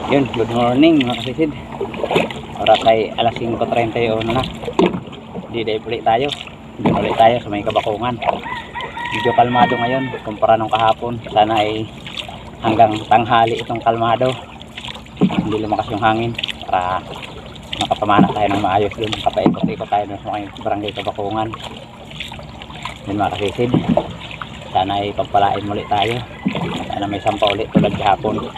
Yun, good morning mga kasisid. Oras ay alas 5:31 na. Hindi ulit tayo. Hindi ulit tayo sa may Kabakungan. Medyo kalmado ngayon kumpara nung kahapon. Sana ay hanggang tanghali itong kalmado. Hindi lumakas yung hangin para makapamana tayo ng maayos dun. Kapaikot-ikot tayo dun sa may barangay Kabakungan. Yun mga kasisid. Sana ay pagpalain muli tayo. Sana may sampa ulit tulad kahapon.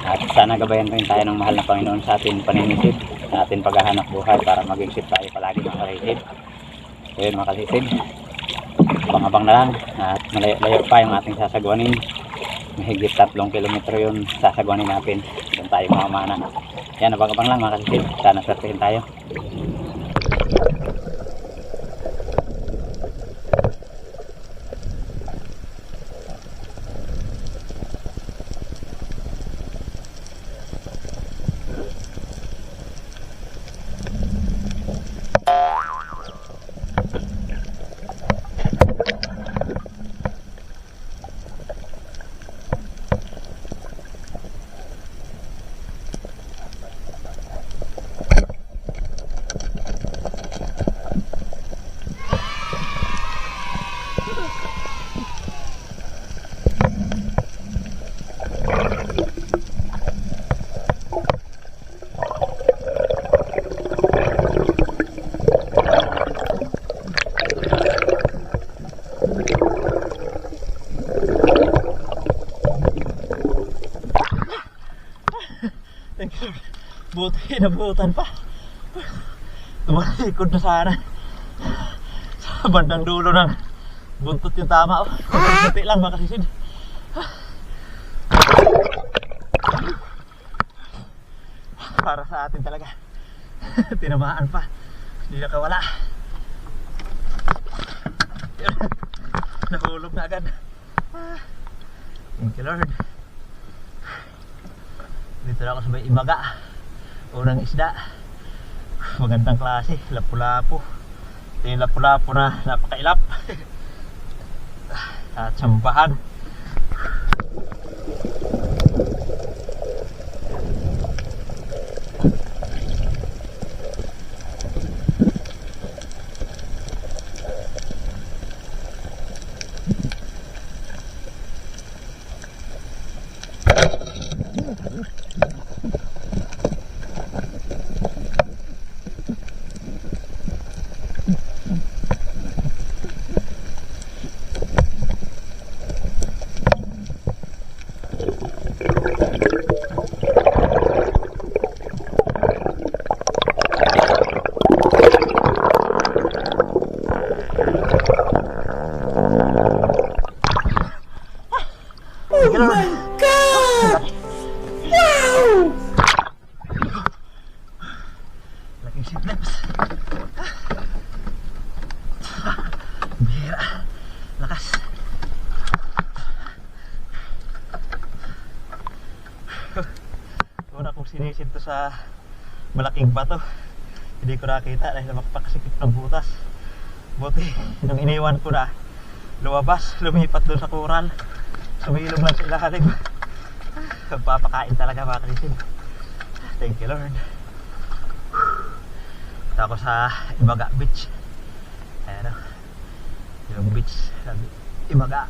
At sana gabayan rin tayo ng mahal na Panginoon sa ating paninisid, sa ating paghahanap buhay para maging safe tayo palagi mga kasisid. Ayun mga kasisid, abang-abang na lang at malayo-layo pa yung ating sasagwanin. Mahigit 3 kilometro yun sasagwanin natin. Doon tayo mamamana. Yan, abang-abang lang mga kasisid, sana swertihin tayo. Buti, nabutan pa. Tumalikod na sana sa bandang dulo ng buntot yung tama. Kunti lang mga kasisid. Para sa atin talaga. Tinamaan pa. Hindi nakawala. Nahulog na agad. Thank you Lord. Dito na ako sa may Imaga. Unang isda. Magandang klase. Lapu-lapu. Ito yung lapu-lapu na napakailap. At sambahan. Oh my God! Wow! Laking seedlips. Bihira. Lakas. Una kong sinisid to sa malaking bato. Hindi ko nakita dahil makapakasikip ng butas. Buti, nung iniwan ko na lumabas, lumipat doon sa kural. Sumilong lang sa ilalim. Papakain talaga mga kalisin. Thank you Lord. Ito ako sa Imaga Beach. Ayan o, yung beach sa Imaga.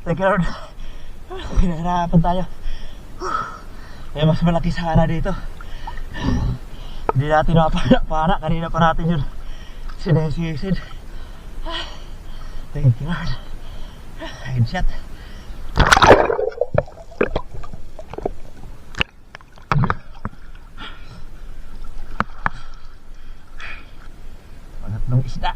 Thank you Lord. Pinahirapan tayo. Kaya mas malaki sana dito. Hindi natin napana. Kanina pa natin yun sinesisid. Thank you Lord. Headshot. Pangatlong isda.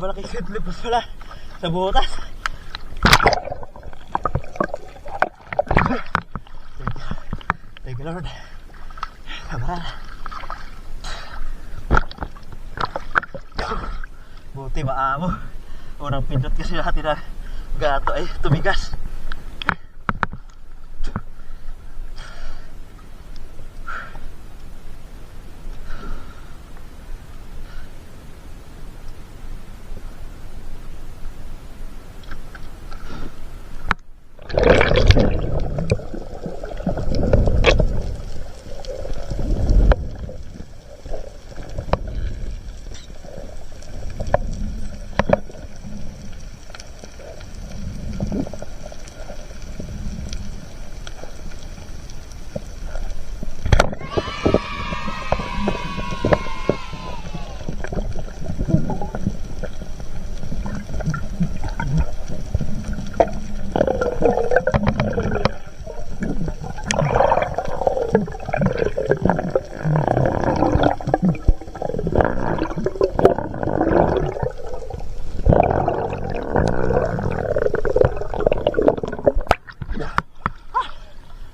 Malaking sidlipas pala sa butas. Thank you Lord. Kabaral. Buti maamo. Unang pindot kasi natin na gato ay tumigas.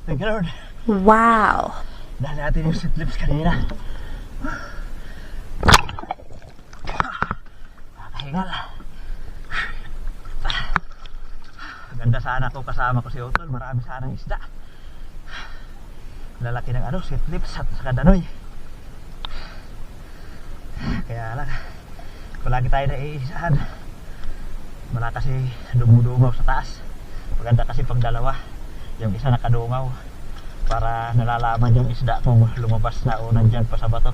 Thank you Lord. Wow. Dahil natin yung sidlips kanina. Nakahingal. Ganda sana kung kasama ko si Otol. Marami sanang isda. Lalaki ng sidlips at saka danoy. Kaya lang, kung lagi tayo naiisahan, wala kasi dumudungaw sa taas. Maganda kasi pag dalawa, yung isa nakadungaw para nalalaman yung isda kung lumabas na o nandyan pa sa bato.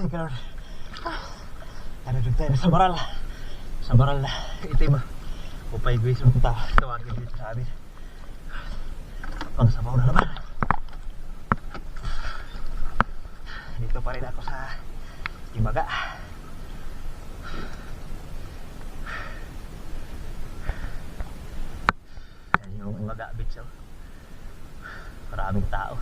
Thank you Lord. Ano dun tayo sa baral na itim. Upay guys ang tawagin dito sa amin. Pang sabaw na naman. Dito pa rin ako sa Imaga. Yan yung Imaga Beach. Maraming tao.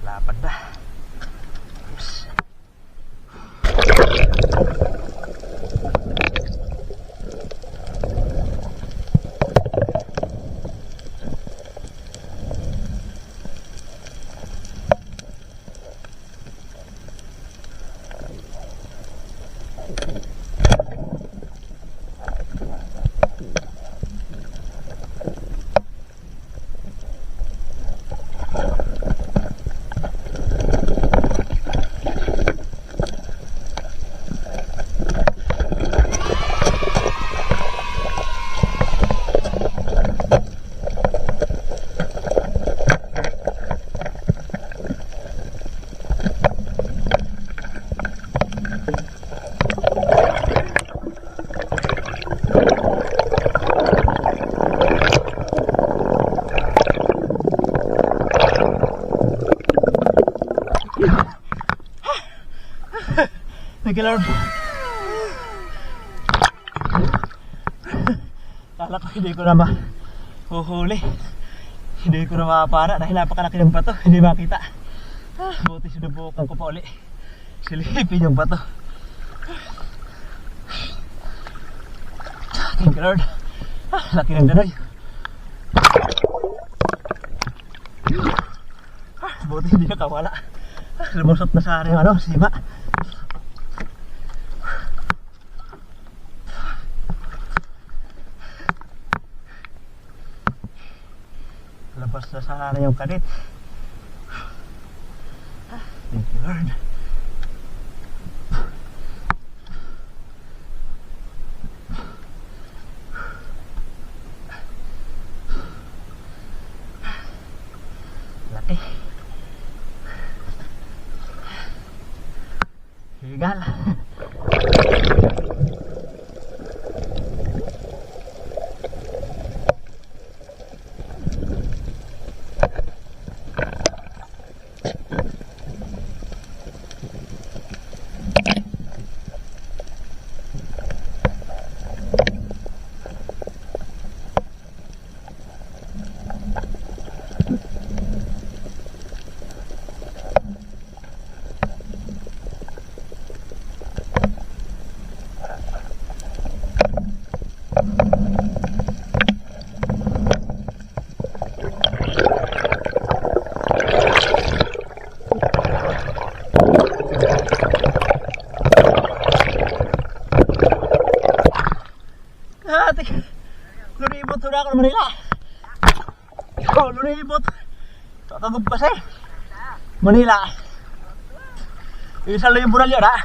Lapad na. Yes. Thank you, Lord. Kala ko hindi ko na mahuhuli. Hindi ko na mapapara dahil napakalaki ng bato. Hindi makita. Buti sinubukan ko pa uli. Silipin yung bato. Thank you, Lord. Laki ng danoy. Buti hindi nakawala. Lumusot na sa aking sima. Labas na sa akin yung kanit. Thank you, Lord. Laki. Higal. Lunibot na ako ng Manila. Oh, lunibot. Kakagod pa siya. Manila. Isa lang yung bural yun, ha?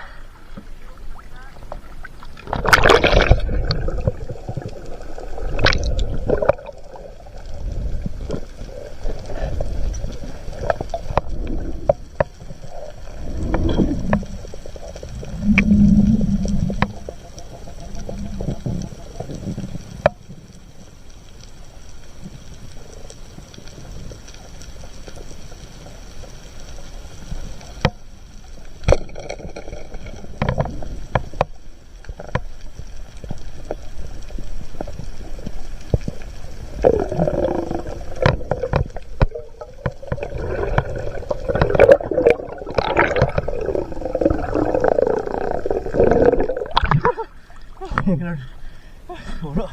Puro.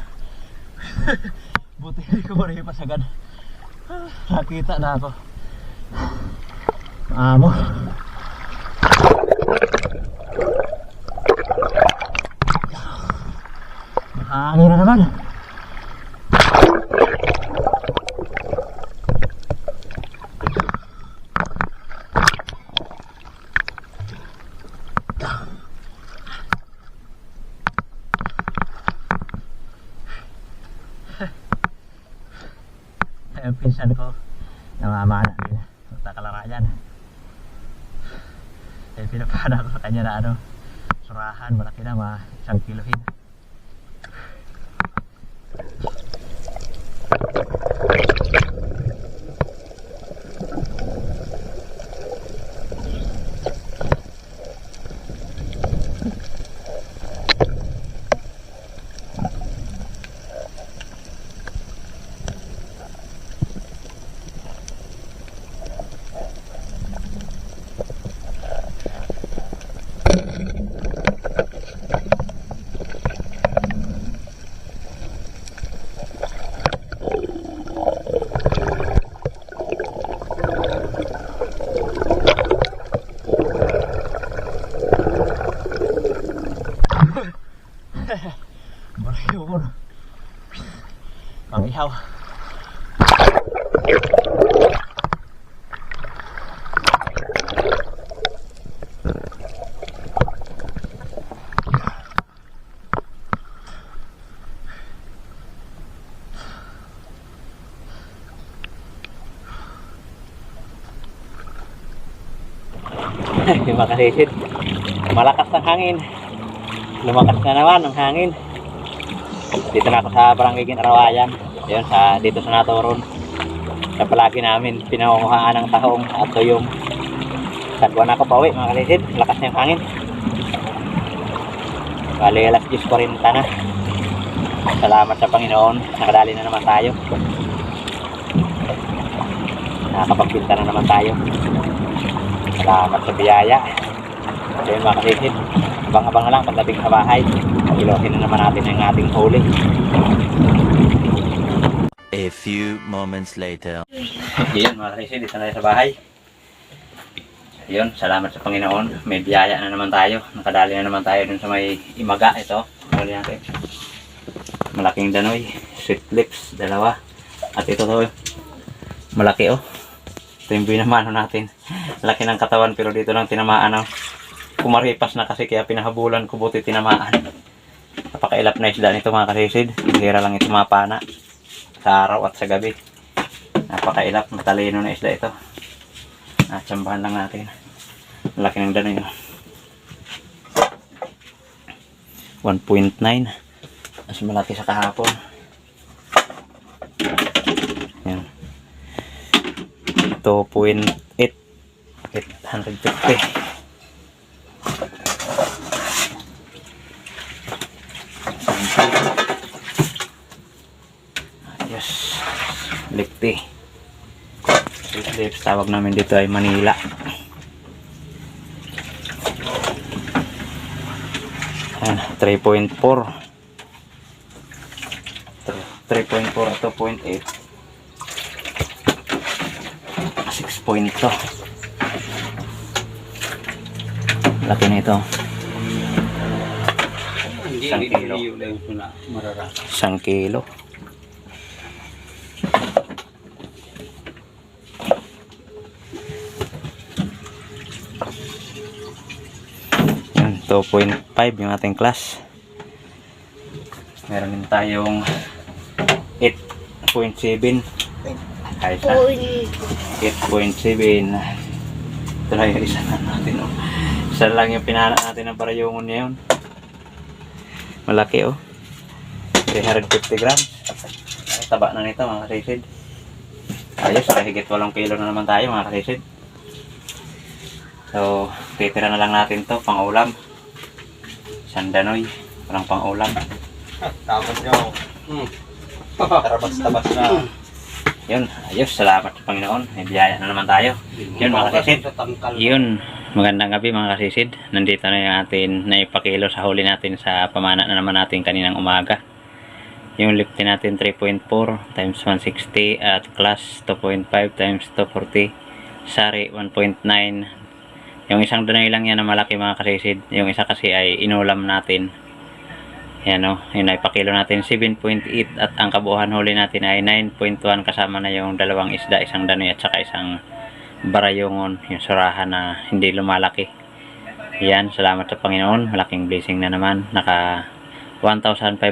Buti hindi ko maripas agad. Nakita na ako. Amo. Hangin na naman. Yung pinsan ko namamana din magkakalara yan. Pinapana ko sa kanya na surahan malaki na 1 kilohin. Marayun. Pangihaw. Makasisid. Malakas ang hangin. Lumakas na naman ang hangin. Dito na ako sa Barangay Ginarawayan. Ayun, dito sa Naturon. Sa palagi namin pinangunguhaan ng tahong at tuyong. Sagwa na ako pa uwi mga kalisid. Lakas na yung hangin. Bali alas 10:40 na. Salamat sa Panginoon. Nakadali na naman tayo. Nakakapagbinta na naman tayo. Salamat sa biyaya. So yun mga kalisid. Abang-abang na lang pagdating sa bahay. Ilohin na naman natin yung ating huli. A few moments later. Yun mga kalisid. Dito na tayo sa bahay. Yun, salamat sa Panginoon. May biyaya na naman tayo. Nakadali na naman tayo dun sa may imaga. Ito, huli natin. Malaking danoy. Sweet lips, dalawa. At ito to, malaki oh. Ito yung binamano natin. Laki ng katawan pero dito lang tinamaan. Oh. Kumaripas na kasi kaya pinahabulan ko buti tinamaan. Napakailap na isda nito mga kasisid. Hira lang ito mapana. Sa araw at sa gabi. Napakailap, matalino na isda ito. At tsambahan lang natin. Laki ng danoy. 1.9. Mas malaki sa kahapon. Yan. 2.8. 850. Ayos. Lipti. Lips, tawag namin dito ay Manila. Ayan, 3.4 3.4 at 2.8 6.2 laki na ito. 1 kilo. 1 kilo. Yan, 2.5 yung ating class. Meron din tayong 8.7. Ayos na. 8.7. Ito na yung isa na natin. Oh. Isa lang yung pinana natin ng parayungon niya yun. Malaki oh. 350 grams. Ay, taba na nito mga kasisid. Ayos, kahigit 8 kilo na naman tayo mga kasisid. So, titira na lang natin to pang ulam. Sandanoy, parang pang ulam. Tapos nyo. Tarabas-tabas na. Yun, ayos, salamat sa Panginoon. May biyaya na naman tayo. Yun mga kasisid. Yun, magandang gabi mga kasisid. Nandito na yung atin na ipakilo sa huli natin sa pamana na naman natin kaninang umaga. Yung lifting natin 3.4 times 160 at class 2.5 times 240. Sari 1.9. Yung isang dunay lang yan na malaki mga kasisid. Yung isa kasi ay inulam natin. Yan o, yun ay pakilo natin 7.8 at ang kabuuan huli natin ay 9.1 kasama na yung dalawang isda, isang danoy at saka isang barayungon, yung surahan na hindi lumalaki. Yan, salamat sa Panginoon, malaking blessing na naman. Naka 1,505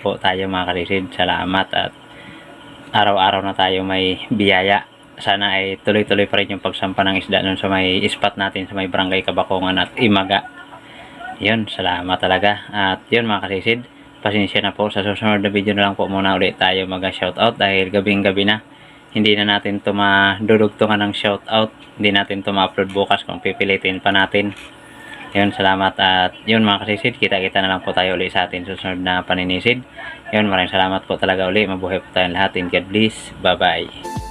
po tayo mga kalisid. Salamat at araw-araw na tayo may biyaya. Sana ay tuloy-tuloy pa rin yung pagsampa ng isda nun sa may spot natin sa may barangay Kabakongan at Imaga. Yun, salamat talaga. At yun mga kasisid, pasensya na po. Sa susunod na video na lang po muna ulit tayo mag-shoutout dahil gabing-gabi na. Hindi na natin ito madudugtungan ng shoutout. Hindi natin ito ma-upload bukas kung pipilitin pa natin. Yun, salamat. At yun mga kasisid, kita-kita na lang po tayo ulit sa atin susunod na paninisid. Yun, maraming salamat po talaga ulit. Mabuhay po tayong lahat. And God bless. Bye-bye.